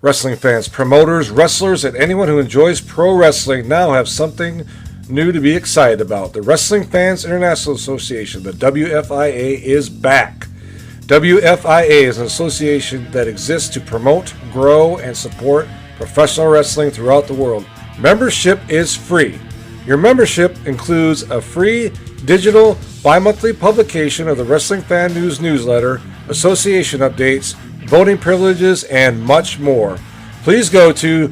Wrestling fans, promoters, wrestlers, and anyone who enjoys pro wrestling now have something new to be excited about. The Wrestling Fans International Association, the WFIA, is back. WFIA is an association that exists to promote, grow, and support professional wrestling throughout the world. Membership is free. Your membership includes a free digital bi-monthly publication of the Wrestling Fan News newsletter, association updates, voting privileges, and much more. Please go to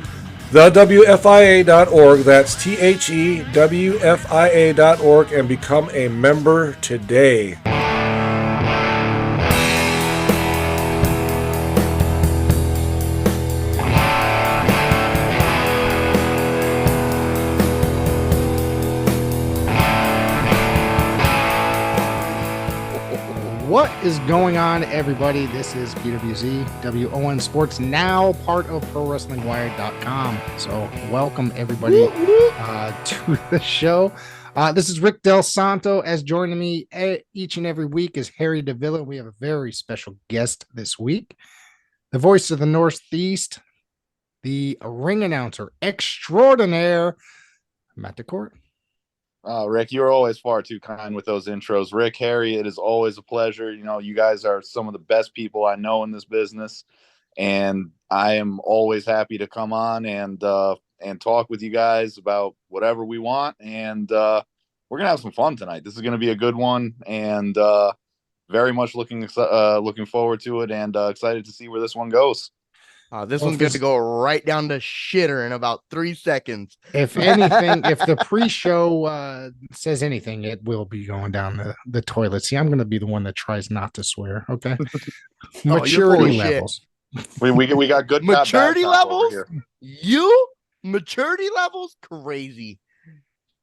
thewfia.org, that's thewfia.org, and become a member today. What is going on, everybody? This is BWZ, WON Sports, now part of ProWrestlingWire.com. So welcome, everybody, to the show. This is Rick Del Santo, as joining me each and every week is Harry DeVilla. We have a very special guest this week, the voice of the Northeast, the ring announcer extraordinaire, Matt DaCorte. Rick, you're always far too kind with those intros. Rick, Harry, it is always a pleasure. You know, you guys are some of the best people I know in this business, and I am always happy to come on and talk with you guys about whatever we want. And we're gonna have some fun tonight. This is gonna be a good one, and very much looking forward to it, and excited to see where this one goes. This one's going to go right down to shitter in about 3 seconds. If anything, if the pre-show says anything, it will be going down the toilet. See, I'm going to be the one that tries not to swear. Okay. Maturity levels. We got good maturity levels. Maturity levels, crazy.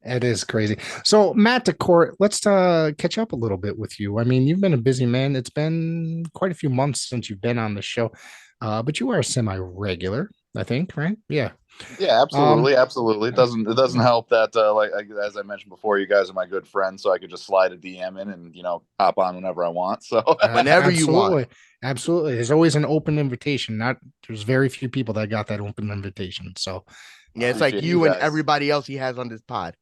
It is crazy. So, Matt DaCorte, let's catch up a little bit with you. I mean, you've been a busy man. It's been quite a few months since you've been on the show. But you are a semi-regular, I think, right? Yeah. Yeah, absolutely. Absolutely. It doesn't help that, as I mentioned before, you guys are my good friends, so I could just slide a DM in and, hop on whenever I want. So whenever you want. Absolutely. There's always an open invitation. There's very few people that got that open invitation. So yeah, it's like you and everybody else he has on this pod.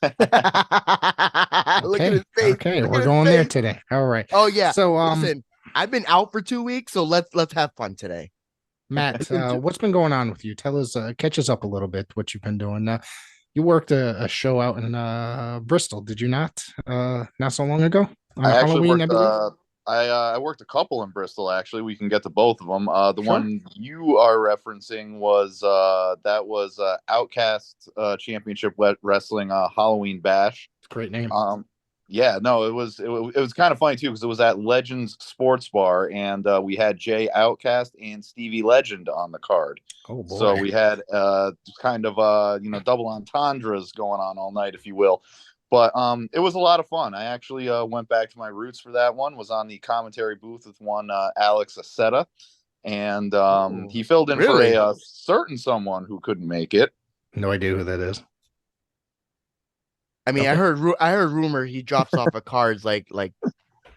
Look at his face. Okay, we're going there today. All right. Oh yeah. So listen, I've been out for 2 weeks, so let's have fun today. Matt, what's been going on with you? Tell us, catch us up a little bit. What you've been doing? You worked a show out in Bristol, did you not? Not so long ago. I actually I worked a couple in Bristol. Actually, we can get to both of them. The one you are referencing was Outcast Championship Wrestling Halloween Bash. Great name. Yeah, no, it was kind of funny too, because it was at Legends Sports Bar, and we had Jay Outcast and Stevie Legend on the card. Oh boy! So we had kind of double entendres going on all night, if you will. But it was a lot of fun. I actually went back to my roots for that one. Was on the commentary booth with one Alex Aceta, and he filled in for a certain someone who couldn't make it. No idea who that is. I mean, okay. I heard rumor he drops off of cards like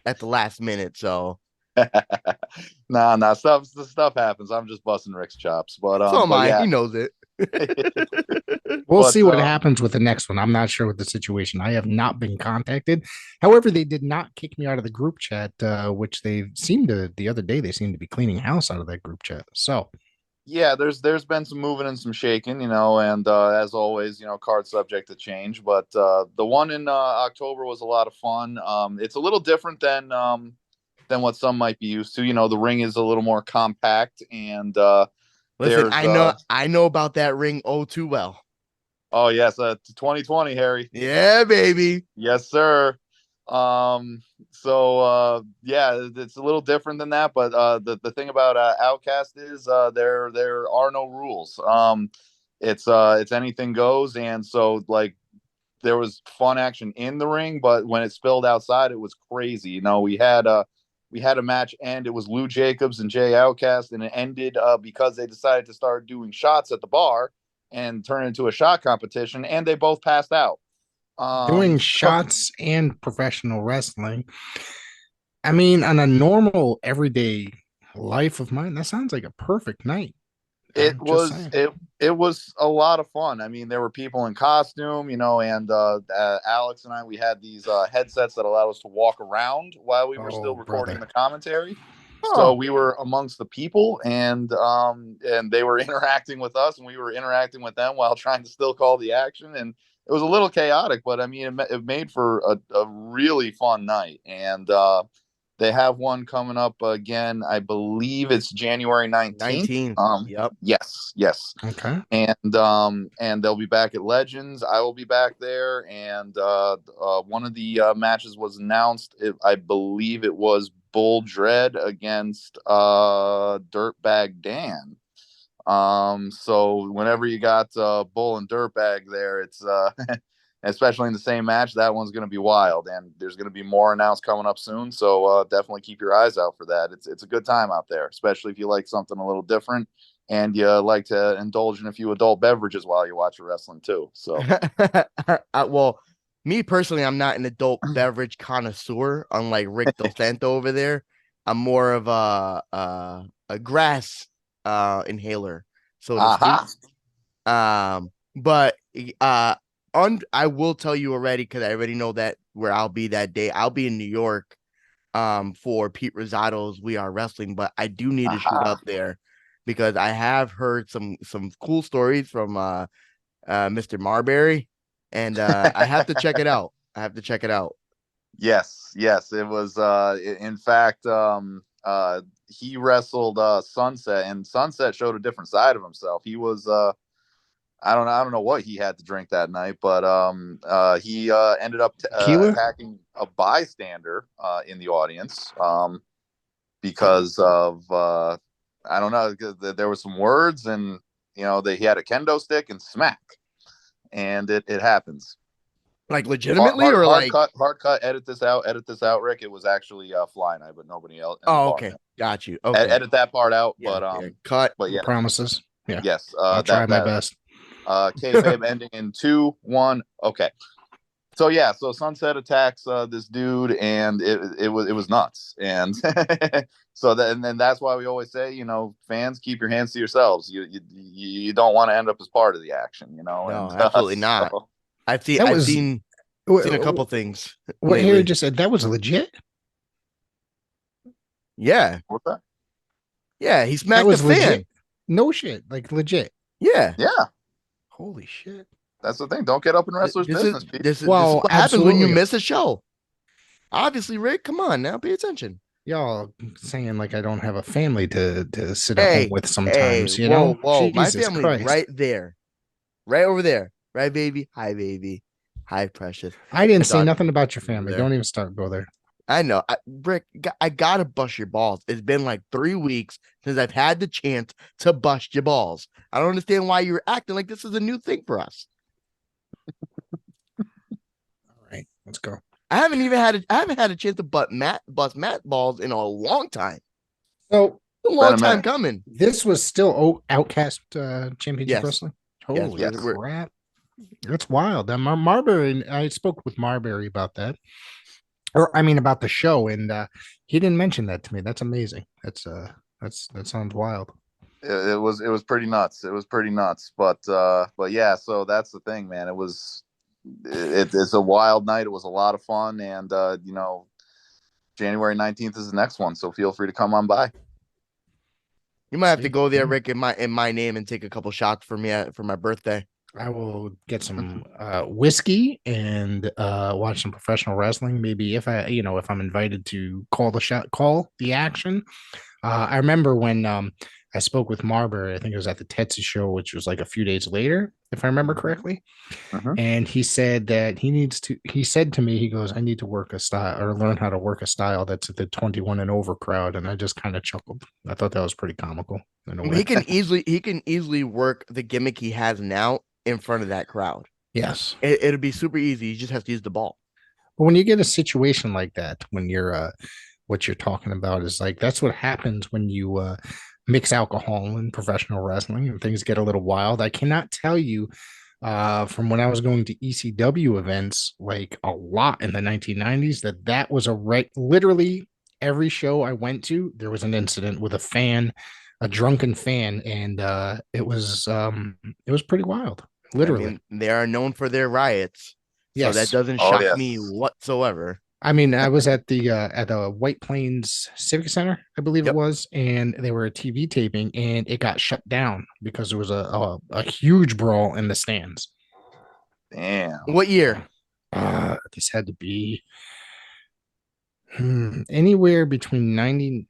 at the last minute. So nah, stuff happens. I'm just busting Rick's chops, but so am I. Yeah. He knows it. We'll see what happens with the next one. I'm not sure with the situation. I have not been contacted. However, they did not kick me out of the group chat, which they seemed to the other day. They seemed to be cleaning house out of that group chat. So. Yeah, there's been some moving and some shaking, and as always, card subject to change. But the one in October was a lot of fun. It's a little different than what some might be used to. The ring is a little more compact, and listen, I know about that ring too well. Oh yes, 2020, Harry. Yeah, baby. Yes, sir. Yeah, it's a little different than that, but the thing about Outcast is there are no rules. It's anything goes, and so like there was fun action in the ring, but when it spilled outside, it was crazy. We had a match end. It was Lou Jacobs and Jay Outcast, and it ended because they decided to start doing shots at the bar and turn it into a shot competition, and they both passed out. Doing shots and professional wrestling. I mean, on a normal everyday life of mine, that sounds like a perfect night. It Just was saying. it was a lot of fun. I mean, there were people in costume, and Alex and I, we had these headsets that allowed us to walk around while we were Oh, still recording brother. the commentary. So Oh, we were amongst the people, and they were interacting with us, and we were interacting with them while trying to still call the action. And it was a little chaotic, but I mean, it made for a really fun night. And they have one coming up again. I believe it's January 19th. 19. Yep. Yes. Okay. And they'll be back at Legends. I will be back there, and one of the matches was announced. I believe it was Bull Dread against Dirtbag Dan. So whenever you got Bull and Dirtbag there, it's especially in the same match, that one's going to be wild, and there's going to be more announced coming up soon. So definitely keep your eyes out for that. It's a good time out there, especially if you like something a little different and you like to indulge in a few adult beverages while you watch wrestling too. So, Well, me personally, I'm not an adult beverage connoisseur, unlike Rick Del Santo over there. I'm more of a grass inhaler, so to speak. But I will tell you already, because I already know that where I'll be that day. I'll be in New York for Pete Rosado's We Are Wrestling, but I do need to shoot up there because I have heard some cool stories from Mr. Marbury, and I have to check it out. Yes, it was. In fact, he wrestled Sunset, and Sunset showed a different side of himself. He was. I don't know what he had to drink that night, but he ended up Tequila? attacking a bystander in the audience because of I don't know. There were some words, and he had a kendo stick and smack, and it happens. Like legitimately, or like hard cut. Edit this out, Rick. It was actually Fly Night, but nobody else. Oh, okay, got you. Okay, edit that part out. Yeah, but cut. But yeah, Promises. Yeah. yes. I'll try my best. Kayfabe ending in 2-1. Okay. So yeah, so Sunset attacks this dude, and it was nuts, and so that, and then that's why we always say, fans, keep your hands to yourselves. You don't want to end up as part of the action, No, and, absolutely not. So, I've seen a couple things. What Harry just said, that was legit. Yeah. What's that? Yeah, he smacked the fan. Legit. No shit, like legit. Yeah. Holy shit. That's the thing. Don't get up in wrestlers' business. This is what happens when you miss a show. Obviously, Rick, come on now, pay attention. Y'all saying like I don't have a family to sit at home with sometimes, Whoa, my Jesus family Christ. right there. Right over there. Right, baby? Hi, baby. Hi, precious. I didn't say nothing about your family. There. Don't even go there. I know. Rick, I gotta bust your balls. It's been like 3 weeks since I've had the chance to bust your balls. I don't understand why you're acting like this is a new thing for us. All right, let's go. I haven't had a chance to bust Matt balls in a long time. So a long time coming. This was still Outcast Championship Wrestling. Holy crap! That's wild. Marbury. I spoke with Marbury about that, about the show, and he didn't mention that to me. That's amazing. That sounds wild. It was pretty nuts. But yeah. So that's the thing, man. It's a wild night. It was a lot of fun, and January 19th is the next one. So feel free to come on by. You might have to go there, Rick, in my name, and take a couple shots for me for my birthday. I will get some whiskey and watch some professional wrestling. Maybe if I'm invited to call the action. I remember when I spoke with Marbury, I think it was at the Tetsu show, which was like a few days later, if I remember correctly. And he said that he said to me, he goes, I need to work a style or learn how to work a style that's the 21 and over crowd. And I just kind of chuckled. I thought that was pretty comical. He can easily work the gimmick he has now in front of that crowd. Yes. It'll be super easy. You just have to use the ball. But when you get a situation like that, when you're what you're talking about is like, that's what happens when you mix alcohol in professional wrestling and things get a little wild. I cannot tell you from when I was going to ECW events, like a lot in the 1990s, that was literally every show I went to, there was an incident with a fan a drunken fan, and it was pretty wild, I literally. mean, they are known for their riots, so that Yes. doesn't Oh shock me yes. whatsoever. I mean, I was at the White Plains Civic Center, I believe it Yep. was, and they were a TV taping, and it got shut down because there was a huge brawl in the stands. Damn. What year? This had to be anywhere between 90,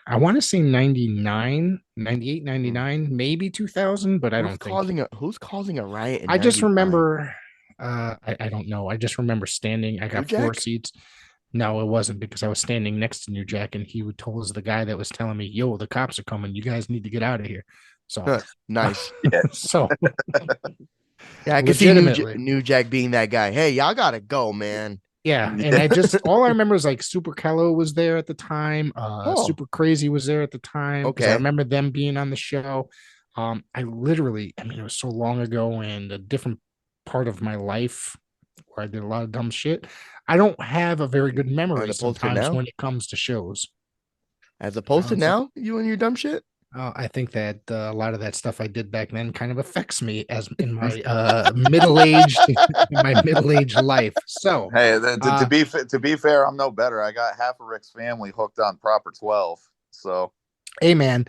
I want to say 99, 98, 99, maybe 2000, but I don't think. Who's causing a riot in I just 99? remember, I don't know. I just remember standing. I New got floor Jack? seats. No, it wasn't because I was standing next to New Jack, and he told us the guy that was telling me, "Yo, the cops are coming. You guys need to get out of here." So, Nice. so Yeah, I can see legitimately, New Jack being that guy. Hey, y'all gotta go, man. yeah. And I just all I remember is like Super Kello was there at the time. Oh, Super Crazy was there at the time because I okay. remember them being on the show. I literally, I mean, it was so long ago and a different part of my life where I did a lot of dumb shit. I don't have a very good memory As opposed to sometimes now? when it comes to shows. As opposed to So now, you and your dumb shit? I think that a lot of that stuff I did back then kind of affects me as in my middle aged life. So, Hey, uh, to be fair, I'm no better. I got half of Rick's family hooked on proper 12. So hey man,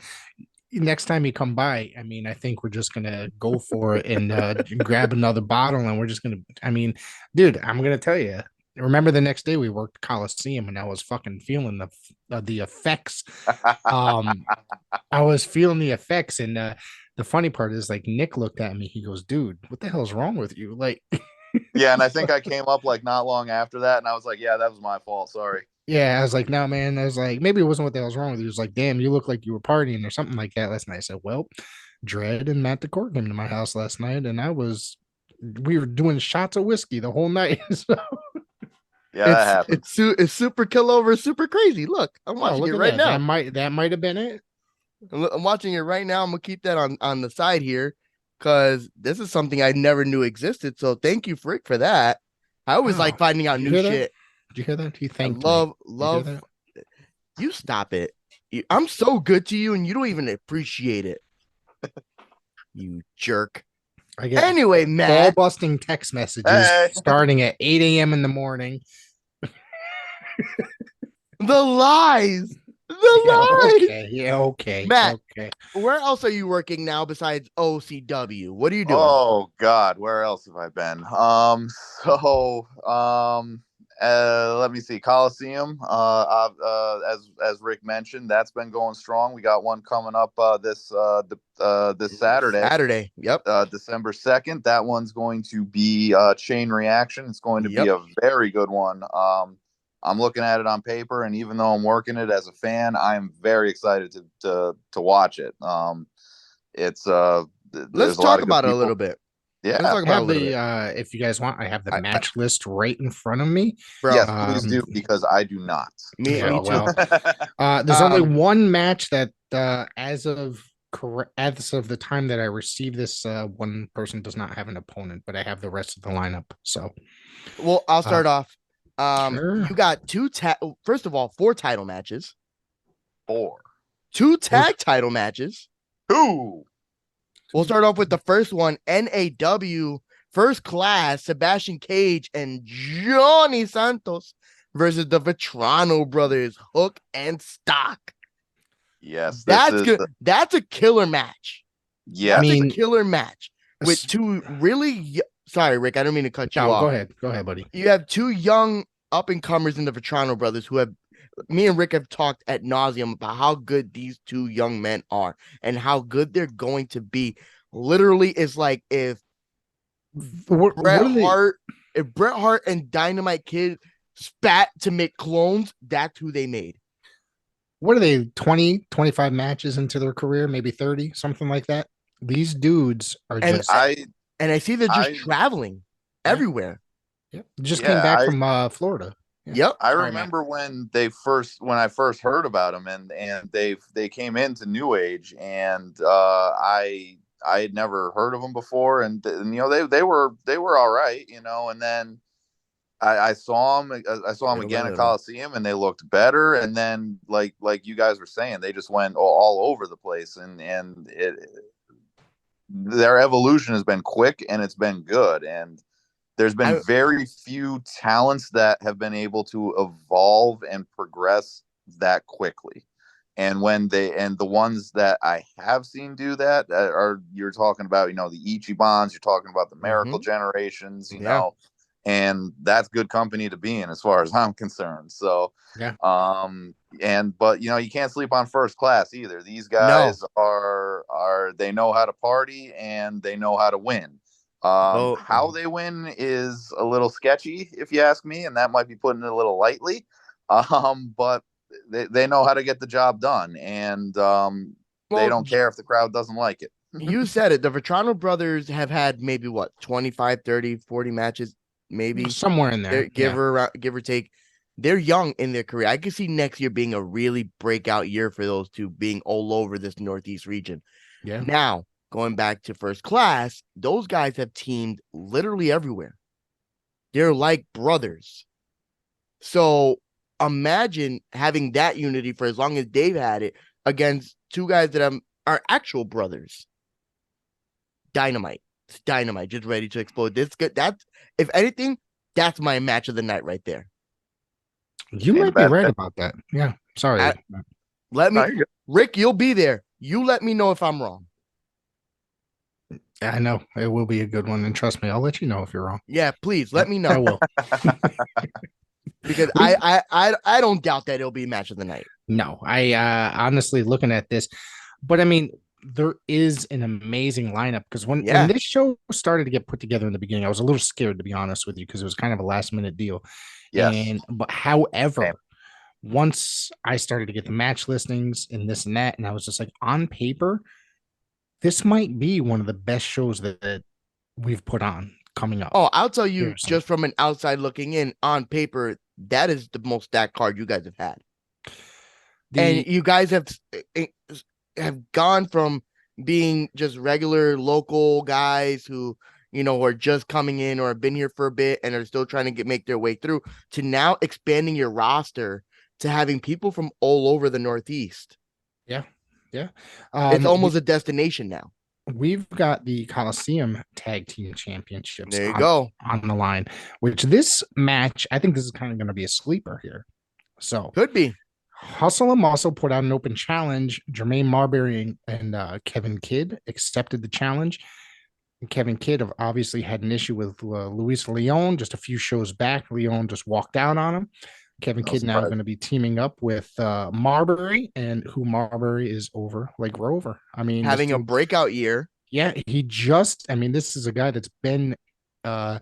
next time you come by, I mean, I think we're just gonna go for it and grab another bottle, and we're just gonna. I mean, dude, I'm gonna tell you. Remember the next day we worked Coliseum, and I was fucking feeling the effects. Um, I was feeling the effects, and the funny part is, like, Nick looked at me. He goes, "Dude, what the hell's wrong with you?" Like, yeah, and I think I came up like not long after that, and I was like, yeah, that was my fault. Sorry. yeah, I was like, "No, man." I was like, maybe it wasn't what the hell's wrong with you. He was like, "Damn, you look like you were partying or something like that last night." I said, "Well, Dread and Matt DaCorte came to my house last night, and we were doing shots of whiskey the whole night." So, Yeah, that happened. It's super kill over super crazy. Look, I'm oh, watching look it at right that. now. That might have been it. I'm watching it right now. I'm gonna keep that on the side here because this is something I never knew existed. So thank you, Frick, for that. I always Oh, like finding out did you new hear that? shit. Did you hear that? He I thanked me. love. Did you hear You stop it. I'm so good to you, and you don't even appreciate it. You jerk. that? I get Anyway, ball Matt, busting text messages Hey. starting at 8 a.m. in the morning. the lies. Yeah, The lies. okay. Yeah, okay. Matt, Okay. where else are you working now besides OCW? What are you doing? Oh God, where else have I been? So let me see. Coliseum. As Rick mentioned, that's been going strong. We got one coming up this Saturday. Saturday. Yep. December 2nd. That one's going to be Chain Reaction. It's going to be Yep. a very good one. I'm looking at it on paper, and even though I'm working it as a fan, I'm very excited to watch it. It's Let's there's a lot talk of good about it a people. little bit. Let's Yeah. talk I about it a have little the bit. if you guys want, I have the I, match list right in front of me. Bro, yes, please do because I do not. Yeah, me too. well, there's only Um, one match that as of the time that I received this, one person does not have an opponent, but I have the rest of the lineup. So, well, I'll uh, start off. sure. You got first of all, 4 title matches, 4. 2 tag title matches. 2. We'll start off with the first one, NAW First Class, Sebastian Cage and Johnny Santos versus the Vetrano brothers, Hook and Stock. Yes, That's good. That's a killer match. Yes. I mean, Killer match with 2 really. Sorry, Rick, I don't mean to cut you no, off. go ahead, buddy. You have 2 young up and comers in the Vetrano brothers who have. Me and Rick have talked ad nauseum about how good these 2 young men are and how good they're going to be. Literally, it's like if What are they? If Bret Hart and Dynamite Kid spat to make clones, that's who they made. What are they? 20, 25 matches into their career, maybe 30, something like that. These dudes are And just. I see they're just traveling everywhere. Yep. Just came back from Florida. Yeah. Yep. I remember when I first heard about them, and they came into New Age, and I had never heard of them before, and you know they were all right, you know, and then I saw them. I saw them Little by again at little. Coliseum, and they looked better. And then, like you guys were saying, they just went all over the place, and their evolution has been quick and it's been good. And there's been I very few talents that have been able to evolve and progress that quickly. And the ones that I have seen do that are, you're talking about, the Ichibans, you're talking about the Miracle Mhm. Generations, Yeah. and that's good company to be in as far as I'm concerned. So, Yeah. but you can't sleep on First Class either. These No. guys are they know how to party and they know how to win. So How they win is a little sketchy, if you ask me, and that might be putting it a little lightly. But they know how to get the job done, and they well, don't care if the crowd doesn't like it. you said it. The Vetrano brothers have had maybe what 25, 30, 40 matches, maybe. Somewhere in there. Give or take. They're young in their career. I could see next year being a really breakout year for those two, being all over this Northeast region. Yeah. Now, going back to First Class, those guys have teamed literally everywhere. They're like brothers. So imagine having that unity for as long as they've had it against two guys that are actual brothers. Dynamite. It's dynamite, just ready to explode. That's, if anything, that's my match of the night right there. You might be right about that. Yeah. Sorry. Rick, you'll be there. You let me know if I'm wrong. I know it will be a good one, and trust me, I'll let you know if you're wrong. Yeah, please let me know. I will. Because I don't doubt that it'll be match of the night. No, I honestly looking at this, but I mean, there is an amazing lineup because when this show started to get put together in the beginning, I was a little scared, to be honest with you, because it was kind of a last minute deal. Yes. But however, once I started to get the match listings and this and that, and I was just like, on paper, this might be one of the best shows that we've put on coming up. Oh, I'll tell you, just from an outside looking in, on paper, that is the most stacked card you guys have had. And you guys have gone from being just regular local guys who, are just coming in or have been here for a bit and are still trying to make their way through, to now expanding your roster to having people from all over the Northeast. Yeah. Yeah. It's almost a destination now. We've got the Coliseum Tag Team Championships there you go on the line, which this match, I think this is kind of going to be a sleeper here. So could be. Hustle and Muscle put out an open challenge. Jermaine Marbury and Kevin Kidd accepted the challenge. And Kevin Kidd obviously had an issue with Luis Leon just a few shows back. Leon just walked out on him. Kevin Kidd now going to be teaming up with Marbury, and who Marbury is over like Rover. I mean, having a breakout year. Yeah, this is a guy that's been on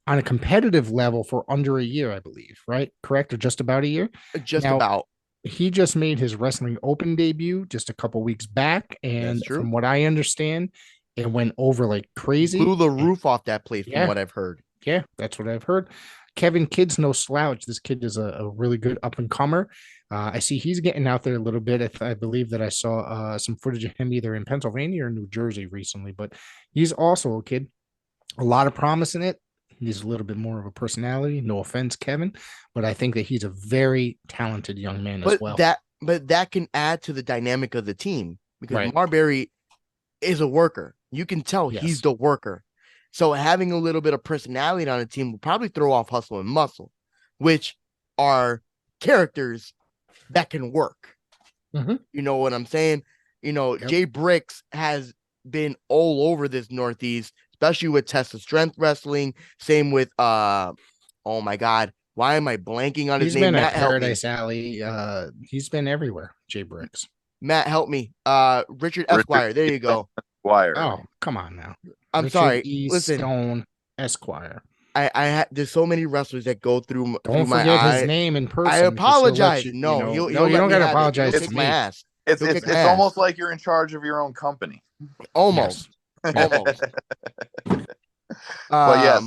a competitive level for under a year, I believe, right? Correct? Or just about a year? Just about. He just made his Wrestling Open debut just a couple weeks back. And from what I understand, it went over like crazy. Blew the roof off that place from what I've heard. Yeah, that's what I've heard. Kevin Kidd's no slouch. This kid is a really good up-and-comer. I see he's getting out there a little bit. I believe that I saw some footage of him either in Pennsylvania or New Jersey recently, but he's also a kid. A lot of promise in it. He's a little bit more of a personality. No offense, Kevin, but I think that he's a very talented young man as well. But that can add to the dynamic of the team because Marbury is a worker. You can tell he's the worker. So having a little bit of personality on a team will probably throw off Hustle and Muscle, which are characters that can work. Mm-hmm. You know what I'm saying? Jay Bricks has been all over this Northeast, especially with Test of Strength Wrestling. Same with oh my God, why am I blanking on his name? He's been at Paradise Alley. He's been everywhere. Jay Bricks. Matt, help me. Richard Esquire. There you go. Esquire. Oh, come on now. I'm Richard sorry. E. Listen, Stone Esquire. There's so many wrestlers that go through. Don't through forget my his name in person. I apologize. You don't got to apologize to my me. ass. It's almost like you're in charge of your own company. Almost. Almost. But yes,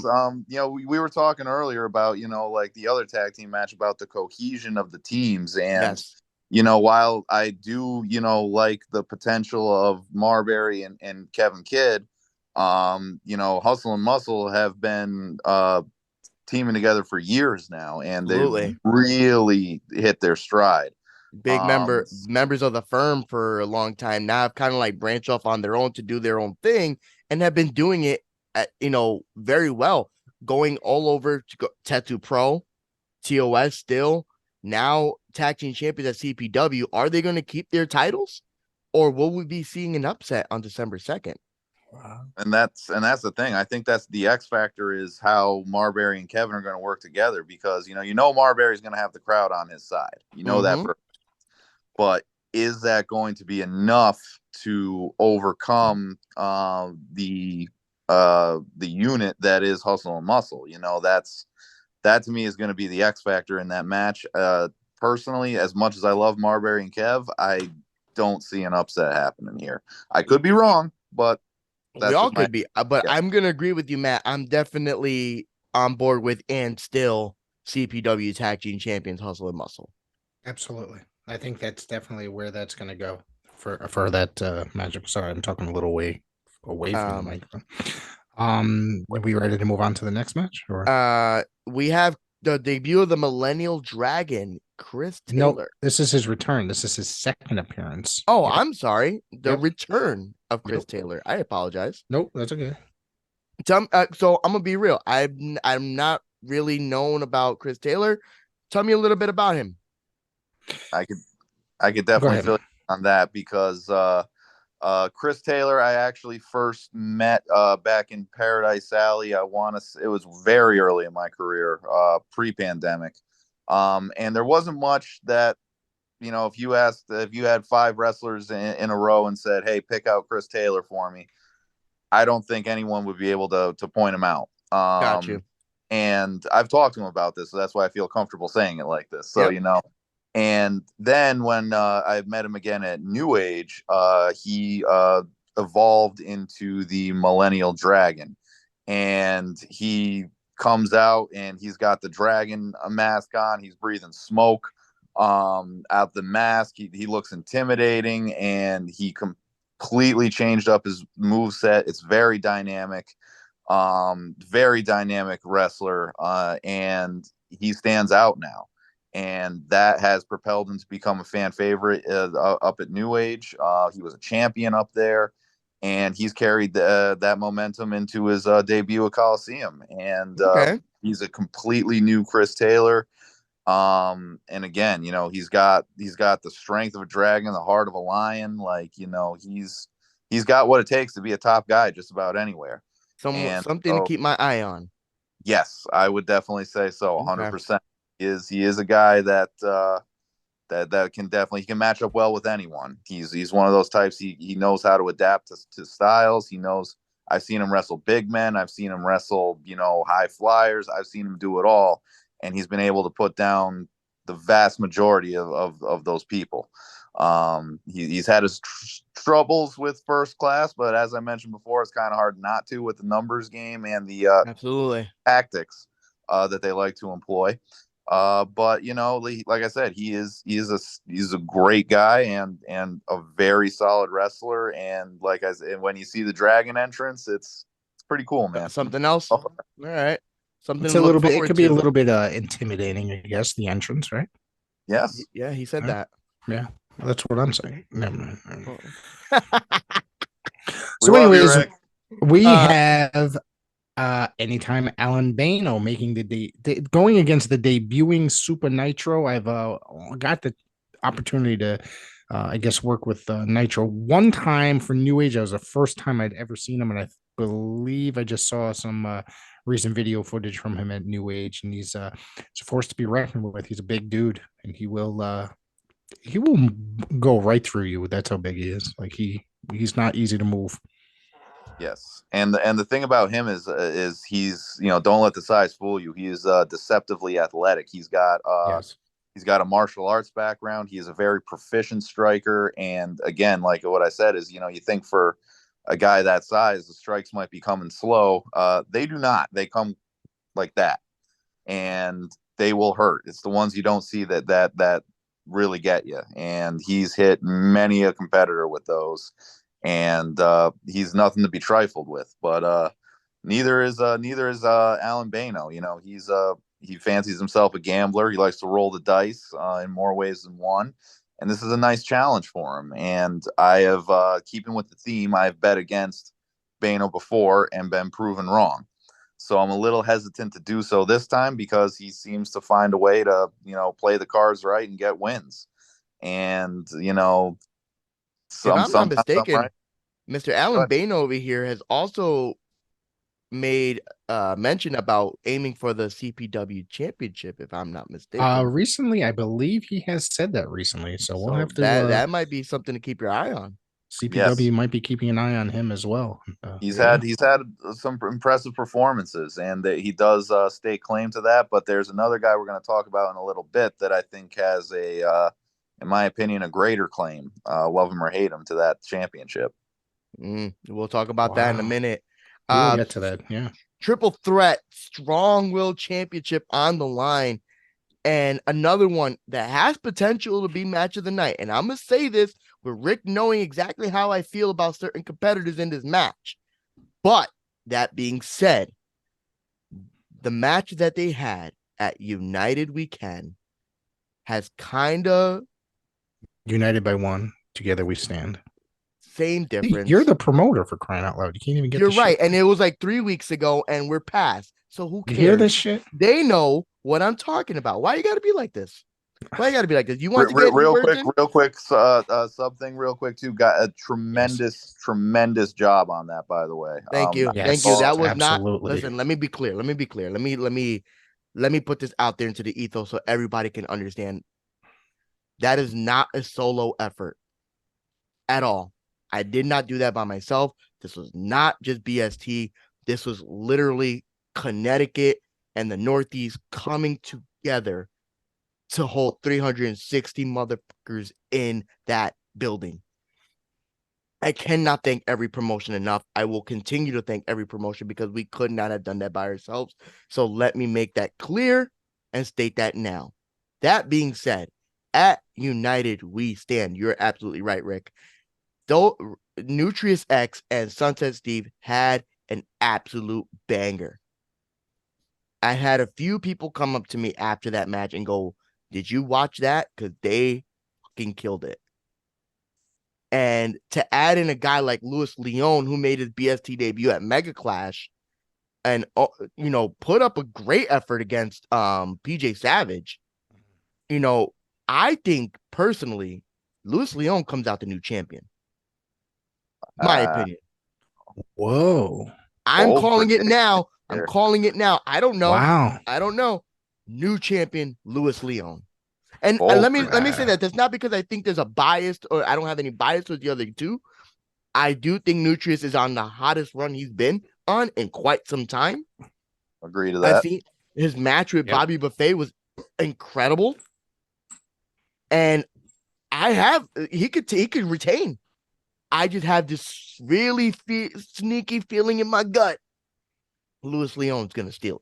we were talking earlier about, like the other tag team match about the cohesion of the teams. And, while I do, like the potential of Marbury and Kevin Kidd, Hustle and Muscle have been teaming together for years now, and they've Absolutely. really hit their stride. Big members of the firm for a long time now have kind of like branched off on their own to do their own thing and have been doing it at, very well, going all over to go Tattoo Pro, TOS still, now tag team champions at CPW. Are they going to keep their titles, or will we be seeing an upset on December 2nd? And that's the thing. I think that's the X factor, is how Marbury and Kevin are going to work together, because Marbury's going to have the crowd on his side. That, but is that going to be enough to overcome the unit that is Hustle and Muscle? That to me is going to be the X factor in that match. Personally, as much as I love Marbury and Kev, I don't see an upset happening here. I could be wrong, but we all could be. But I'm going to agree with you, Matt. I'm definitely on board with and still CPW tag team champions Hustle and Muscle. Absolutely. I think that's definitely where that's going to go for that magic. Sorry, I'm talking a little away from the microphone. Are we ready to move on to the next match? Or we have the debut of the Millennial Dragon, Chris Taylor. Nope, this is his return. This is his second appearance. Oh, yep. I'm sorry. The return of Chris Taylor. I apologize. Nope, that's okay. So I'm gonna be real. I'm not really known about Chris Taylor. Tell me a little bit about him. I could definitely fill you on that, because Chris Taylor, I actually first met back in Paradise Alley. It was very early in my career, pre-pandemic. And there wasn't much that, if you had 5 wrestlers in a row and said, hey, pick out Chris Taylor for me, I don't think anyone would be able to point him out. Got you. And I've talked to him about this, so that's why I feel comfortable saying it like this. So, and then when I met him again at New Age, he evolved into the Millennial Dragon, and he comes out and he's got the dragon mask on. He's breathing smoke out the mask. He looks intimidating, and he completely changed up his moveset. It's very dynamic wrestler, and he stands out now. And that has propelled him to become a fan favorite up at New Age. He was a champion up there, and he's carried that momentum into his debut at Coliseum. And he's a completely new Chris Taylor. And again, he's got the strength of a dragon, the heart of a lion. He's got what it takes to be a top guy just about anywhere. Something to keep my eye on. Yes, I would definitely say so. 100%. He is a guy that can match up well with anyone. He's one of those types. He knows how to adapt to styles. He knows. I've seen him wrestle big men. I've seen him wrestle high flyers. I've seen him do it all, and he's been able to put down the vast majority of those people. He's had his troubles with First Class, but as I mentioned before, it's kind of hard not to with the numbers game and the absolutely tactics that they like to employ. But like I said, he's a great guy and a very solid wrestler. And like I said, when you see the dragon entrance, it's pretty cool, man. Something else. All right. Something it's a little bit. It could be a little bit intimidating, I guess. The entrance, right? Yes. Yeah, he said that. Yeah, that's what I'm saying. Never mind. So, anyways, we have. Anytime Alan Bano making going against the debuting Super Nitro. I've got the opportunity to I guess work with Nitro one time for New Age. That was the first time I'd ever seen him, and I believe I just saw some recent video footage from him at New Age, and he's a force to be reckoned with. He's a big dude, and he will go right through you. That's how big he is. Like he's not easy to move. Yes, and the thing about him is he's don't let the size fool you. He is deceptively athletic. He's got he's got a martial arts background. He is a very proficient striker. And again, like what I said is, you think for a guy that size, the strikes might be coming slow. They do not. They come like that, and they will hurt. It's the ones you don't see that really get you. And he's hit many a competitor with those. And he's nothing to be trifled with. But Neither is Alan Bano. You know, he fancies himself a gambler. He likes to roll the dice in more ways than one. And this is a nice challenge for him. And I have, keeping with the theme, I've bet against Bano before and been proven wrong. So I'm a little hesitant to do so this time because he seems to find a way to, play the cards right and get wins. And, If I'm not sometimes I'm mistaken, right. Mr. Alan Bano over here has also made mention about aiming for the CPW championship, if I'm not mistaken. Recently, I believe he has said that recently. So we'll have to that might be something to keep your eye on. CPW might be keeping an eye on him as well. He's had some impressive performances, and he does stake claim to that. But there's another guy we're going to talk about in a little bit that I think has in my opinion, a greater claim, love him or hate him, to that championship. We'll talk about that in a minute. We'll get to that. Yeah. Triple threat, strong will championship on the line. And another one that has potential to be match of the night. And I'm going to say this with Rick knowing exactly how I feel about certain competitors in this match. But that being said, the match that they had at United We Can has kind of... United by one, together we stand. Same difference. You're the promoter, for crying out loud. You can't even get You're right. shit. And it was like 3 weeks ago and we're past. So who cares? You hear this shit? They know what I'm talking about. Why you got to be like this? Why you got to be like this? You want to get get real quick something real quick too. Got a tremendous job on that, by the way. Thank you. Yes, Thank you. That was absolutely. not... Listen, let me be clear. Let me put this out there into the ethos so everybody can understand. That is not a solo effort at all. I did not do that by myself. This was not just BST. This was literally Connecticut and the Northeast coming together to hold 360 motherfuckers in that building. I cannot thank every promotion enough. I will continue to thank every promotion because we could not have done that by ourselves. So let me make that clear and state that now. That being said, at United we stand. You're absolutely right, Rick. Though Nutrius X and Sunset Steve had an absolute banger. I had a few people come up to me after that match and go, "Did you watch that? Because they fucking killed it." And to add in a guy like Luis Leon, who made his BST debut at Mega Clash and put up a great effort against PJ Savage, I think personally, Luis Leon comes out the new champion. My opinion. Whoa. I'm calling it now. I'm calling it now. I don't know. Wow. I don't know. New champion, Luis Leon. And let me say that that's not because I think there's a bias or I don't have any bias with the other two. I do think Nutrius is on the hottest run he's been on in quite some time. Agree to that. I think his match with Bobby Buffet was incredible. And he could retain. I just have this really sneaky feeling in my gut. Luis Leon's going to steal it.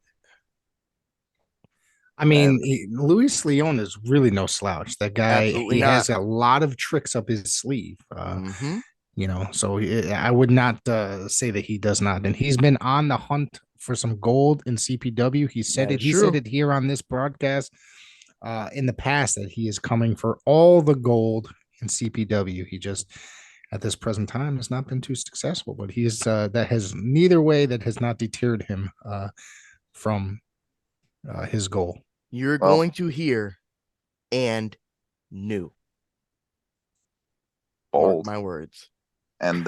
I mean, Luis Leon is really no slouch. That guy, he has a lot of tricks up his sleeve. So I would not say that he does not. And he's been on the hunt for some gold in CPW. He said it. He said it here on this broadcast in the past that he is coming for all the gold in CPW. He just, at this present time, has not been too successful. But he is that has not deterred him from his goal. You're going to hear and new. Bold. Mark my words. And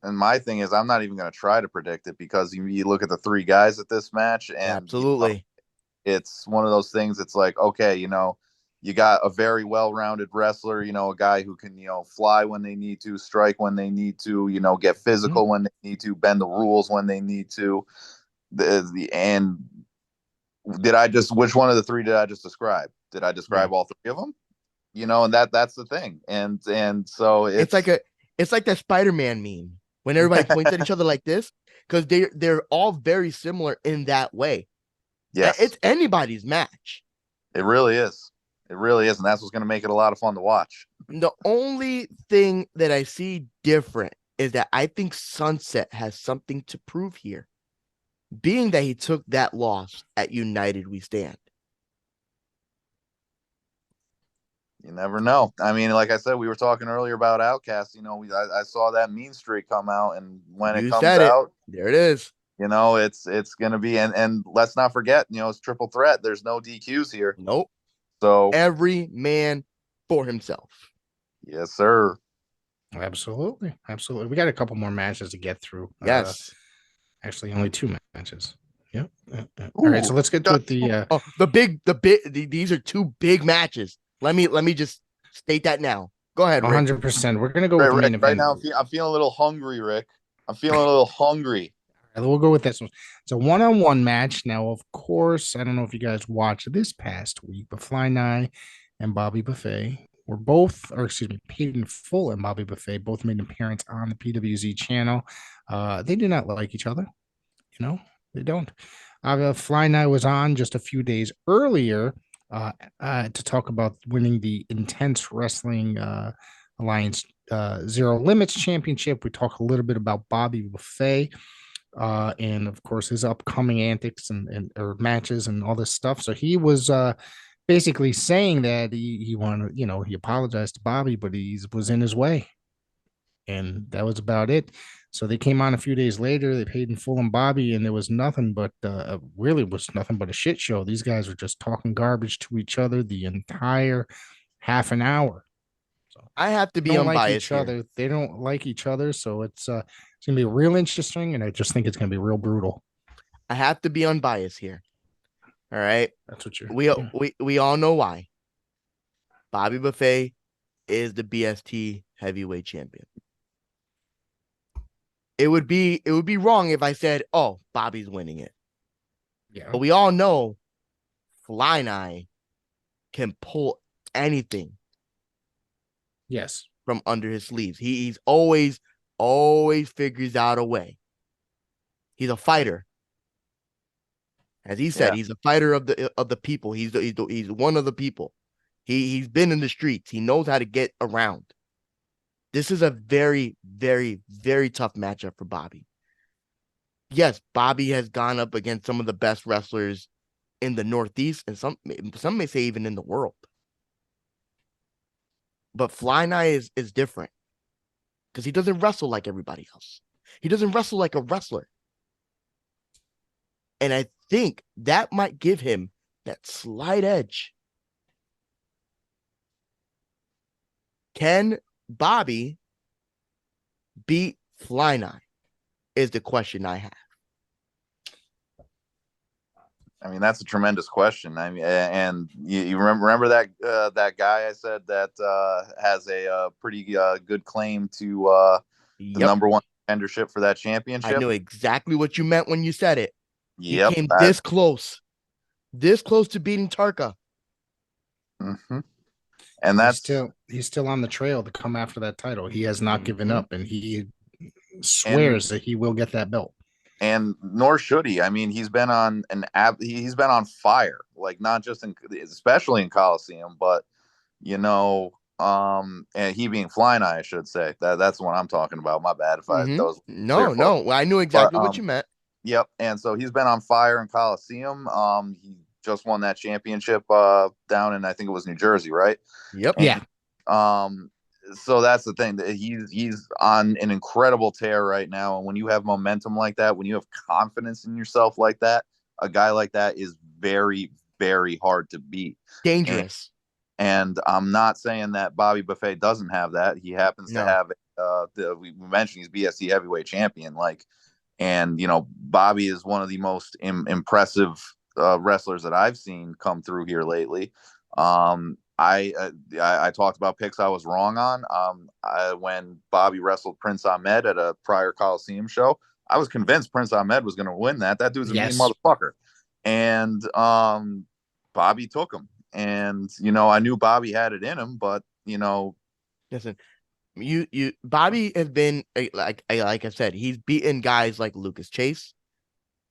my thing is, I'm not even going to try to predict it because you look at the three guys at this match, and absolutely, it's one of those things. It's like, okay, you got a very well-rounded wrestler, a guy who can, fly when they need to, strike when they need to, get physical when they need to, bend the rules when they need to. And which one of the three did I just describe? Did I describe all three of them? And that's the thing. And so it's like that Spider-Man meme when everybody points at each other like this, because they're all very similar in that way. Yes. It's anybody's match. It really is. It really is. And that's what's going to make it a lot of fun to watch. The only thing that I see different is that I think Sunset has something to prove here. being that he took that loss at United We Stand. You never know. I mean, like I said, we were talking earlier about Outcast. I saw that mean streak come out, and when it You comes said it. out, There it is. it's gonna be, and let's not forget, it's triple threat. There's no DQs here. Nope. So Every man for himself. yes, sir. Absolutely. We got a couple more matches to get through. Yes. Actually, only 2 matches. Yep. All right, so let's get to These are 2 big matches. Let me just state that now. Go ahead, Rick. 100%. We're gonna go with the main event. Right now, I'm feeling a little hungry, Rick. I'm feeling a little hungry. We'll go with this one. It's a one-on-one match. Now, of course, I don't know if you guys watched this past week, but Fly Nye and Bobby Buffet were both, or excuse me, Paid in Full and Bobby Buffet both made an appearance on the PWZ channel. They do not like each other. They don't. Fly Nye was on just a few days earlier to talk about winning the Intense Wrestling Alliance Zero Limits Championship. We talk a little bit about Bobby Buffet. And of course his upcoming antics and or matches and all this stuff. So he was basically saying that he wanted, he apologized to Bobby, but he was in his way. And that was about it. So they came on a few days later. They Paid in Full and Bobby, and there was nothing but really was nothing but a shit show. These guys were just talking garbage to each other the entire half an hour. So I have to be unbiased here. They don't like each other, so it's gonna be real interesting, and I just think it's gonna be real brutal. I have to be unbiased here. All right, that's what we all know why. Bobby Buffet is the BST heavyweight champion. It would be wrong if I said, "Oh, Bobby's winning it." Yeah, but we all know Fly Nye can pull anything. Yes, from under his sleeves. He's always figures out a way. He's a fighter. As he said, he's a fighter of the people. He's one of the people. He's been in the streets. He knows how to get around. This is a very, very, very tough matchup for Bobby. Yes, Bobby has gone up against some of the best wrestlers in the Northeast, and some may say even in the world. But Fly Nye is different because he doesn't wrestle like everybody else. He doesn't wrestle like a wrestler. And I think that might give him that slight edge. Can Bobby beat Fly Nye is the question I have. I mean, that's a tremendous question. I mean, and you remember that guy I said that has a pretty good claim to the number one contendership for that championship. I know exactly what you meant when you said it. Yep, he came this close to beating Tarka. Mm-hmm. And that's he's still on the trail to come after that title. He has not given up, and he swears that he will get that belt. And nor should he. I mean, he's been on he's been on fire, like not just especially in Coliseum, but and he being Fly Nye, I should say. That's what I'm talking about. My bad if I that was no. I knew exactly what you meant. Yep. And so he's been on fire in Coliseum. He just won that championship down in, I think it was New Jersey, right? Yep. And, yeah. So that's the thing, that he's on an incredible tear right now. And when you have momentum like that, when you have confidence in yourself like that, a guy like that is very, very hard to beat. Dangerous. And I'm not saying that Bobby Buffet doesn't have that. He happens to have we mentioned he's BSC heavyweight champion. And Bobby is one of the most impressive wrestlers that I've seen come through here lately. I talked about picks I was wrong on. When Bobby wrestled Prince Ahmed at a prior Coliseum show, I was convinced Prince Ahmed was going to win that. That dude's a mean motherfucker. And Bobby took him. And I knew Bobby had it in him, but listen, Bobby has been like I said, he's beaten guys like Lucas Chase,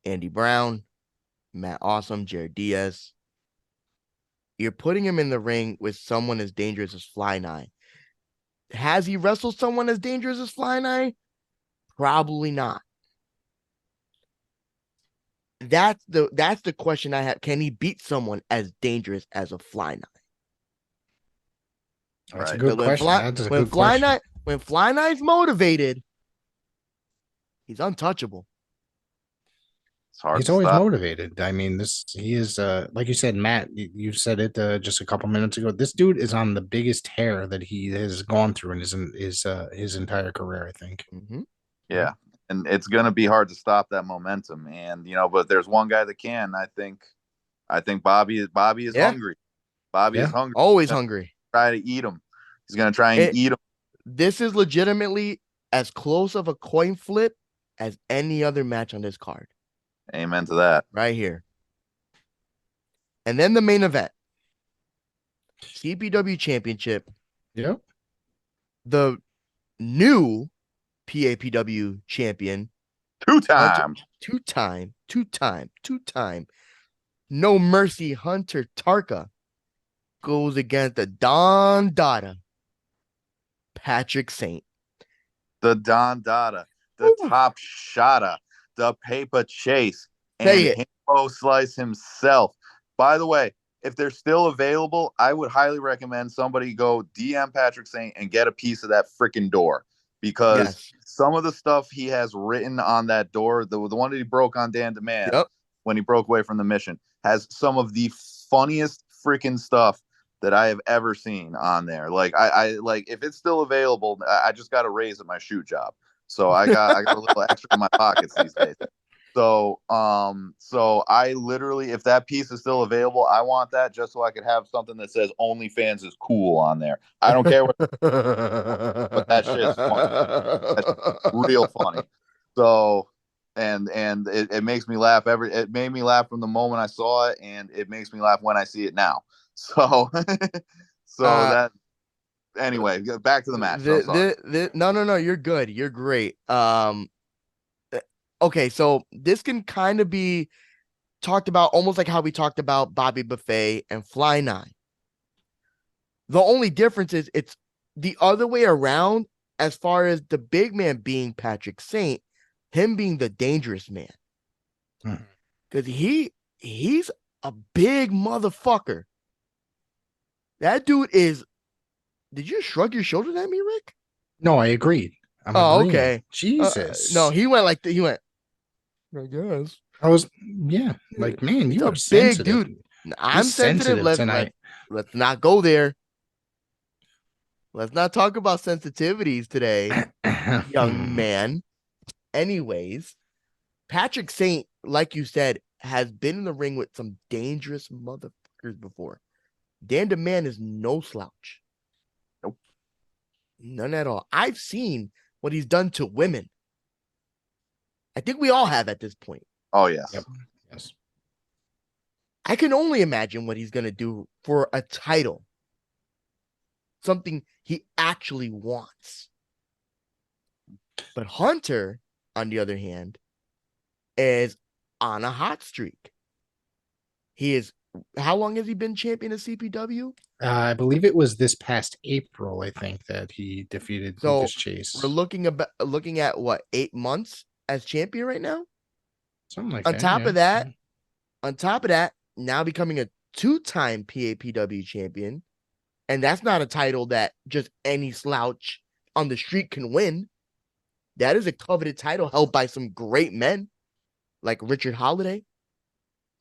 Andy Brown, Matt Awesome, Jared Diaz. You're putting him in the ring with someone as dangerous as Fly Nye. Has he wrestled someone as dangerous as Fly Nye? Probably not. That's the question I have. Can he beat someone as dangerous as a Fly Knight? That's a Right. good question. That's a good question. When Fly Knight's motivated, he's untouchable. It's hard He's to always stop. motivated. I mean, he is like you said, Matt, you said it just a couple minutes ago. This dude is on the biggest tear that he has gone through in his entire career, I think. Mm-hmm. Yeah. And it's going to be hard to stop that momentum. And, but there's one guy that can. I think Bobby is hungry. Bobby is hungry. Always hungry. Try to eat him. He's going to try and eat him. This is legitimately as close of a coin flip as any other match on this card. Amen to that. Right here. And then the main event. CPW Championship. Yep. The new PAPW champion. Two-time. No Mercy Hunter Tarka goes against the Don Dada Patrick Saint. The Don Dada. The top shotta. The paper chase. And Himbo Slice himself. By the way, if they're still available, I would highly recommend somebody go DM Patrick Saint and get a piece of that freaking door. Because some of the stuff he has written on that door, the one that he broke on Dan Demand when he broke away from the mission, has some of the funniest freaking stuff that I have ever seen on there. Like I like, if it's still available, I just got a raise at my shoe job, so I got a little extra in my pockets these days. So I literally, if that piece is still available, I want that just so I could have something that says OnlyFans is cool on there. I don't care what, but that shit's funny. That's real funny. So, and it makes me laugh it made me laugh from the moment I saw it, and it makes me laugh when I see it now. So, that, anyway, back to the match. No, you're good. You're great. Okay, so this can kind of be talked about almost like how we talked about Bobby Buffet and Fly 9. The only difference is it's the other way around as far as the big man being Patrick Saint, him being the dangerous man. Because he's a big motherfucker. That dude is. Did you shrug your shoulders at me, Rick? No, I agreed. Okay. Jesus. No, he went like he went. I guess. I was, like, man, you are sensitive. Big dude. I'm sensitive tonight. Let's not go there. Let's not talk about sensitivities today, young man. Anyways, Patrick Saint, like you said, has been in the ring with some dangerous motherfuckers before. Dan DeMann is no slouch. Nope. None at all. I've seen what he's done to women. I think we all have at this point. Oh, yes. Yep. Yes. I can only imagine what he's going to do for a title. Something he actually wants. But Hunter, on the other hand, is on a hot streak. He is. How long has he been champion of CPW? I believe it was this past April, I think, that he defeated Lucas Chase. We're looking at what, 8 months as champion right now? Something like that. On top of that, now becoming a 2-time PAPW champion. And that's not a title that just any slouch on the street can win. That is a coveted title held by some great men like Richard Holiday,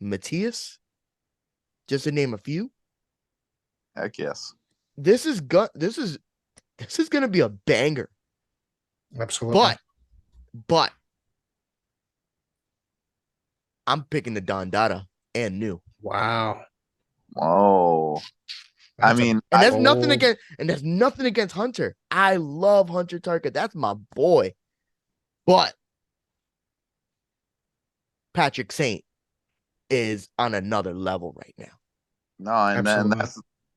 Matthias, just to name a few. Heck yes. This is going to be a banger. Absolutely. But I'm picking the Don Dada and New. Wow. Whoa. That's nothing against Hunter. I love Hunter Tarka. That's my boy. But Patrick Saint is on another level right now. No, and then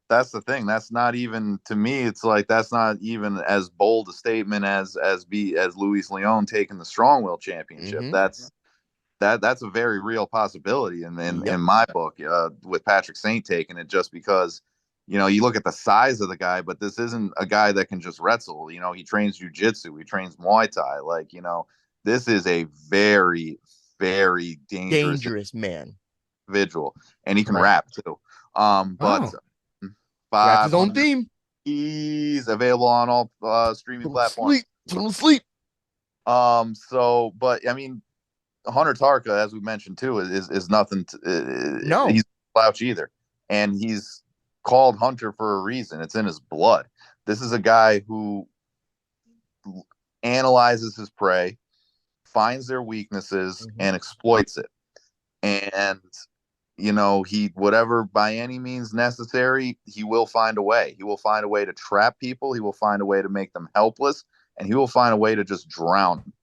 that's the thing. That's not even, to me, it's like that's not even as bold a statement as Luis Leon taking the Strong Will Championship. Mm-hmm. That's a very real possibility in my book, with Patrick Saint taking it, just because, you look at the size of the guy, but this isn't a guy that can just wrestle. He trains jiu-jitsu, he trains Muay Thai. Like, this is a very, very dangerous man. individual, and he can Right. rap too. But Raps his own 500 theme. He's available on all streaming platforms. Sleep. So, but I mean, Hunter Tarka, as we mentioned too, is nothing. No. He's no slouch either, and he's called Hunter for a reason. It's in his blood. This is a guy who analyzes his prey, finds their weaknesses, and exploits it. And he, whatever by any means necessary, he will find a way. He will find a way to trap people. He will find a way to make them helpless, and he will find a way to just drown them.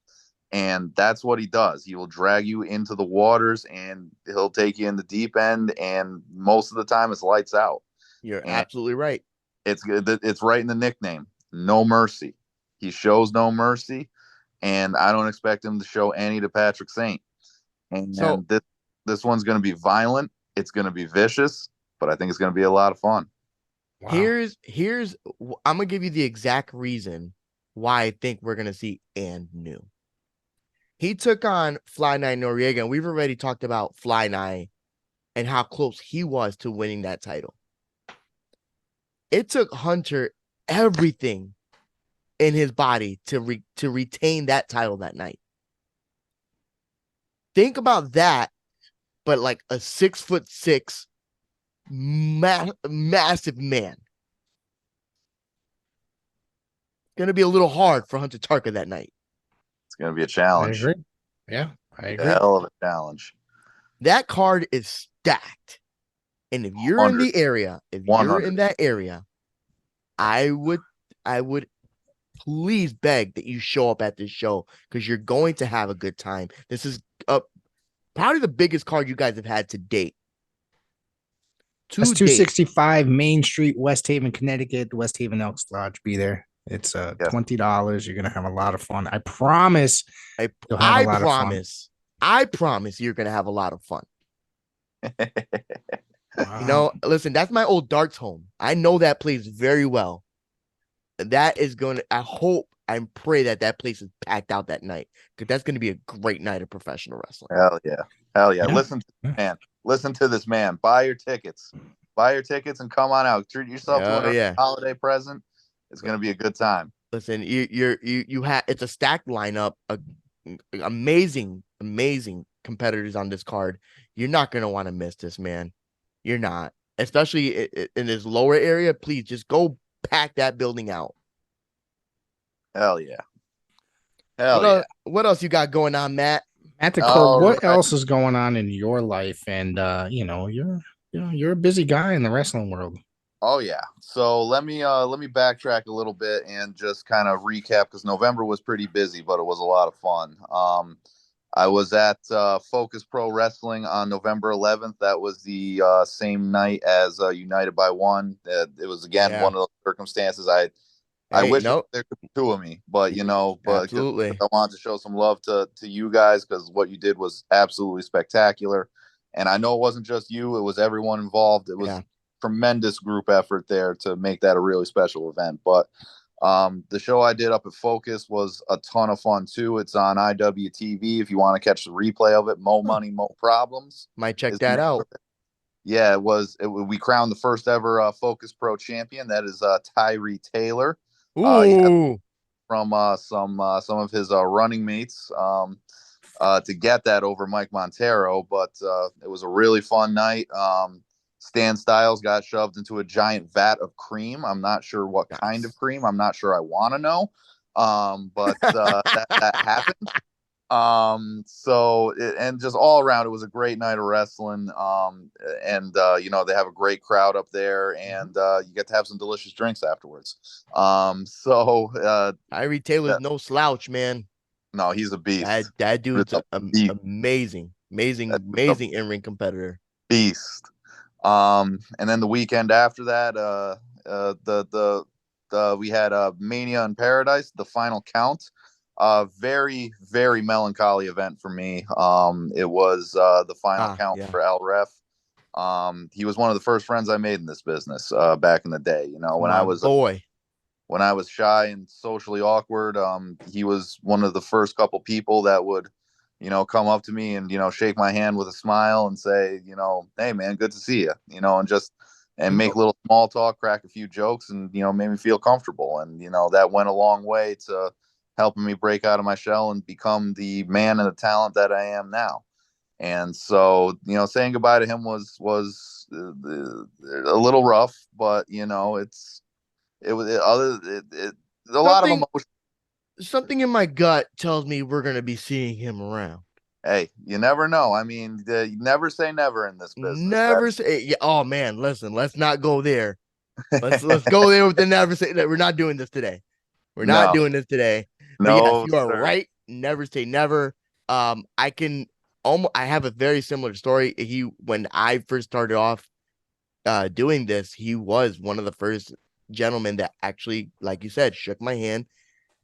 And that's what he does. He will drag you into the waters, and he'll take you in the deep end. And most of the time, it's lights out. You're absolutely right. It's good. It's right in the nickname. No mercy. He shows no mercy, and I don't expect him to show any to Patrick Saint. And this one's going to be violent. It's going to be vicious, but I think it's going to be a lot of fun. Wow. Here's I'm going to give you the exact reason why I think we're going to see and new. He took on Fly Nye Noriega, and we've already talked about Fly Nye and how close he was to winning that title. It took Hunter everything in his body to retain that title that night. Think about that, but like a 6'6" massive man. Gonna be a little hard for Hunter Tarka that night. It's gonna be a challenge. I agree. Yeah, I agree. Hell of a challenge. That card is stacked. And if you're in the area, you're in that area, I would please beg that you show up at this show because you're going to have a good time. This is probably the biggest card you guys have had to date. That's 265 Main Street, West Haven, Connecticut. The West Haven Elks Lodge. Be there. It's $20. You're gonna have a lot of fun. I promise. I promise you're gonna have a lot of fun. Wow. Listen, that's my old darts home. I know that place very well. That is going to, I hope and pray that place is packed out that night because that's going to be a great night of professional wrestling. Hell yeah. Listen to this man. Buy your tickets and come on out. Treat yourself to a holiday present. It's going to be a good time. Listen, you have, it's a stacked lineup, amazing competitors on this card. You're not going to want to miss this, man. You're not, especially in this lower area. Please just go pack that building out. Hell yeah. What else you got going on, Matt? Matt DaCorte, what else is going on in your life? And you're a busy guy in the wrestling world. Oh yeah. So let me backtrack a little bit and just kind of recap because November was pretty busy, but it was a lot of fun. I was at Focus Pro Wrestling on November 11th. That was the same night as United by One. It was again one of those circumstances. I wish there could be two of me, but absolutely. I wanted to show some love to you guys because what you did was absolutely spectacular. And I know it wasn't just you; it was everyone involved. It was a tremendous group effort there to make that a really special event. But the show I did up at Focus was a ton of fun too. It's on IWTV if you want to catch the replay of it. Mo Money, Mo Problems. Might check that out. Yeah, we crowned the first ever Focus Pro champion. That is Tyree Taylor. Ooh. From some of his running mates to get that over Mike Montero. But it was a really fun night. Stan Styles got shoved into a giant vat of cream. I'm not sure what kind of cream. I'm not sure I want to know. But that happened. And just all around, it was a great night of wrestling. And they have a great crowd up there, and you get to have some delicious drinks afterwards. Tyree Taylor's no slouch, man. No, he's a beast. That dude's amazing in-ring competitor. Beast. And then the weekend after that, we had Mania in Paradise, the final count. Very, very melancholy event for me. It was the final count for El Ref. He was one of the first friends I made in this business back in the day. When I was shy and socially awkward, he was one of the first couple people that would, come up to me and, shake my hand with a smile and say, hey man, good to see you, and make a little small talk, crack a few jokes, and, made me feel comfortable. And, that went a long way to helping me break out of my shell and become the man and the talent that I am now. And so, saying goodbye to him was a little rough, but it was a lot of emotion. Something in my gut tells me we're going to be seeing him around. Hey, you never know. I mean, you never say never in this business. Never say. Yeah, oh man, listen, let's not go there. Let's go there with the never say. We're not doing this today. We're not doing this today. But yes, you are right. Never say never. I have a very similar story. When I first started off doing this, he was one of the first gentlemen that actually, like you said, shook my hand,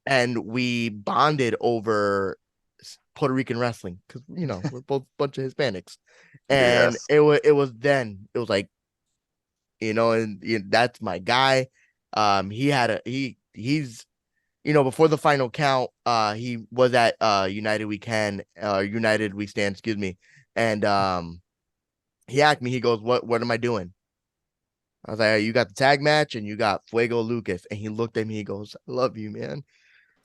and we bonded over Puerto Rican wrestling because we're both a bunch of Hispanics, and Yes. it was like, and that's my guy. He's before the final count, he was at United We Stand, excuse me, and he asked me, he goes, what am I doing? I was like, you got the tag match and you got Fuego Lucas. And he looked at me, he goes, I love you, man.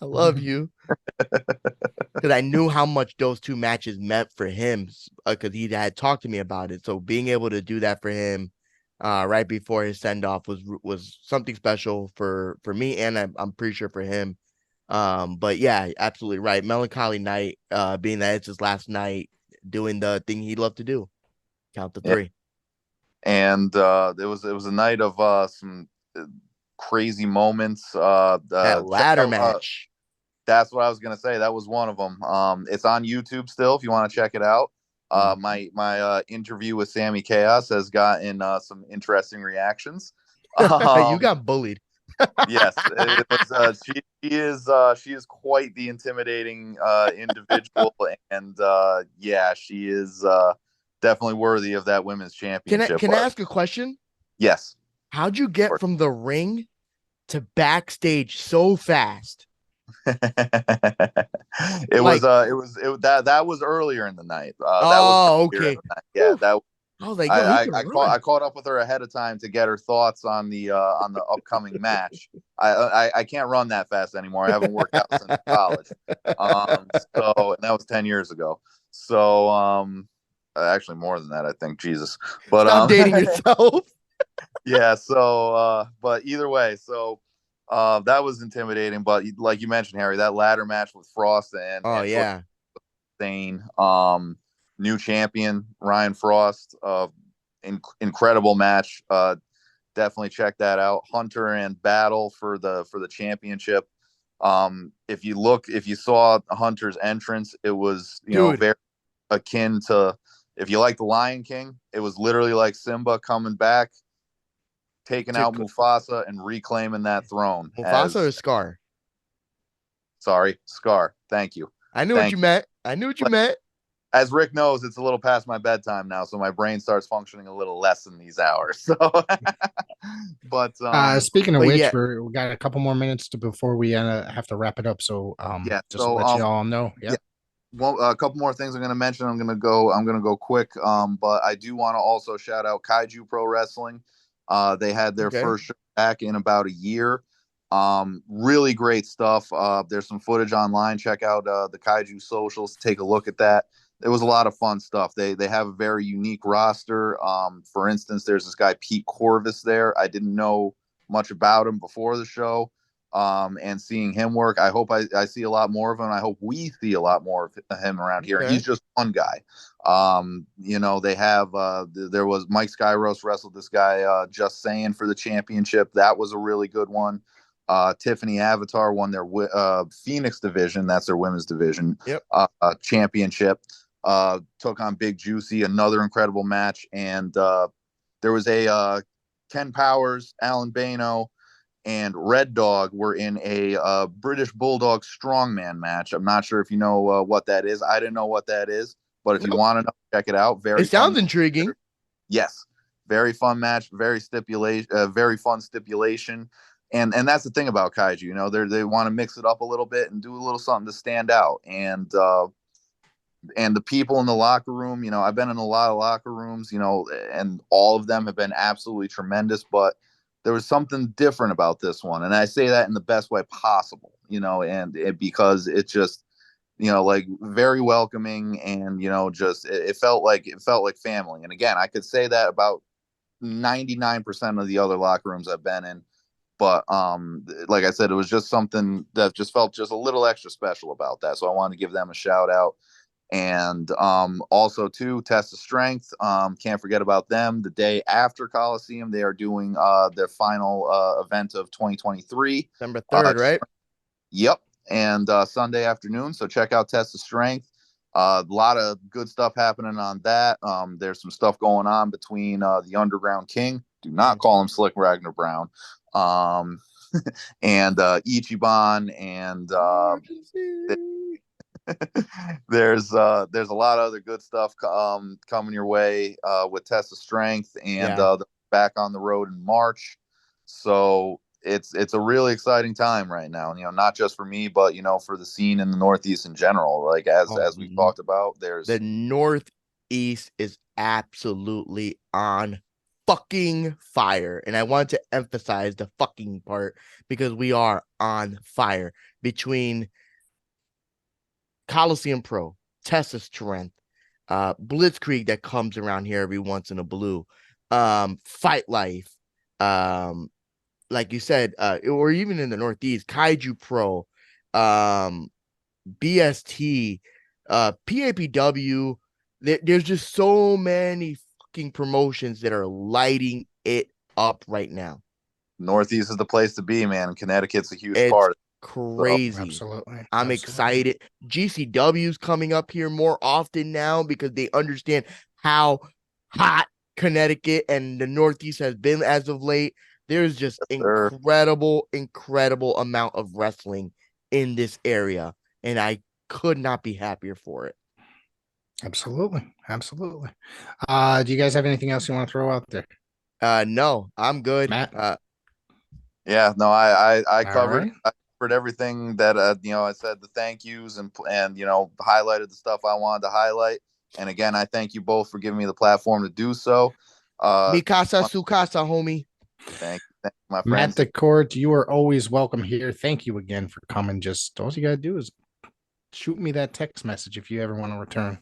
I love you. Because I knew how much those two matches meant for him, because he had talked to me about it. So being able to do that for him right before his send-off was something special for me, and I'm pretty sure for him. But yeah, absolutely right. Melancholy night, being that it's his last night doing the thing he loved to do. Count to three. And it was a night of some crazy moments. That ladder match. That's what I was gonna say. That was one of them. It's on YouTube still if you want to check it out. My interview with Sammy Chaos has gotten some interesting reactions. You got bullied. Yes, it was, she is quite the intimidating individual, and she is definitely worthy of that women's championship. Can I ask a question? Yes. How'd you get from the ring to backstage so fast? That was earlier in the night. Okay. Yeah, that I was like, I caught up with her ahead of time to get her thoughts on the upcoming match. I can't run that fast anymore. I haven't worked out since college. And that was 10 years ago. So actually more than that, I think. Jesus. But stop dating yourself. Yeah, so but either way, so that was intimidating, but like you mentioned, Harry, that ladder match with Frost and insane. New champion Ryan Frost, incredible match. Definitely check that out. Hunter and Battle for the championship. If you saw Hunter's entrance, it was very akin to, if you like the Lion King, it was literally like Simba coming back, taking out Mufasa and reclaiming that throne. Mufasa or Scar? Sorry, Scar. Thank you. I knew what you meant. As Rick knows, it's a little past my bedtime now, so my brain starts functioning a little less in these hours. So, but speaking of which, we got a couple more minutes before we have to wrap it up. So, just to let you all know, Well, a couple more things I'm going to mention. I'm going to go quick. But I do want to also shout out Kaiju Pro Wrestling. They had their first show back in about a year. Really great stuff. There's some footage online. Check out the Kaiju socials. Take a look at that. It was a lot of fun stuff. They have a very unique roster. For instance, there's this guy Pete Corvus there. I didn't know much about him before the show. And seeing him work, I hope I see a lot more of him. I hope we see a lot more of him around here. He's just one guy. They have there was Mike Skyros wrestled this guy Just Saying for the championship. That was a really good one. Tiffany Avatar won their Phoenix division. That's their women's division. Championship. Took on Big Juicy, another incredible match. And there was a Ken Powers, Alan Bano, and Red Dog were in a British Bulldog strongman match. I'm not sure if you know what that is. I didn't know what that is, but if you want to know, check it out. It sounds intriguing. Yes, very fun match. Very fun stipulation. And that's the thing about Kaiju. They want to mix it up a little bit and do a little something to stand out. And and the people in the locker room, I've been in a lot of locker rooms, and all of them have been absolutely tremendous, but there was something different about this one. And I say that in the best way possible, because it just, like very welcoming, and, just, it felt like family. And again, I could say that about 99% of the other locker rooms I've been in. But like I said, it was just something that just felt just a little extra special about that. So I wanted to give them a shout out. And also too, Test of Strength. Can't forget about them. The day after Coliseum, they are doing their final event of 2023. December 3rd, right? Yep. And Sunday afternoon. So check out Test of Strength. A lot of good stuff happening on that. There's some stuff going on between the Underground King. Do not call him Slick Ragnar Brown. And Ichiban, and there's a lot of other good stuff coming your way with Test of Strength, and back on the road in March. So it's a really exciting time right now, not just for me, but for the scene in the Northeast in general. Like as we've talked about, there's the Northeast is absolutely on fucking fire. And I want to emphasize the fucking part, because we are on fire between Coliseum Pro, Test of Strength, Blitzkrieg that comes around here every once in a blue, Fight Life, like you said, or even in the Northeast, Kaiju Pro, BST, PAPW. There's just so many fucking promotions that are lighting it up right now. Northeast is the place to be, man. Connecticut's a huge part. Crazy. So, absolutely. I'm excited. GCW's coming up here more often now because they understand how hot Connecticut and the Northeast has been as of late. There's just incredible amount of wrestling in this area, and I could not be happier for it. Absolutely. Do you guys have anything else you want to throw out there? No, I'm good. Matt? Yeah, no, I covered right. I covered everything that I said the thank yous, and highlighted the stuff I wanted to highlight. And again, I thank you both for giving me the platform to do so. Mikasa Sukasa, homie. Thank you, my Matt friends. DaCorte, you are always welcome here. Thank you again for coming. Just all you gotta do is shoot me that text message if you ever want to return.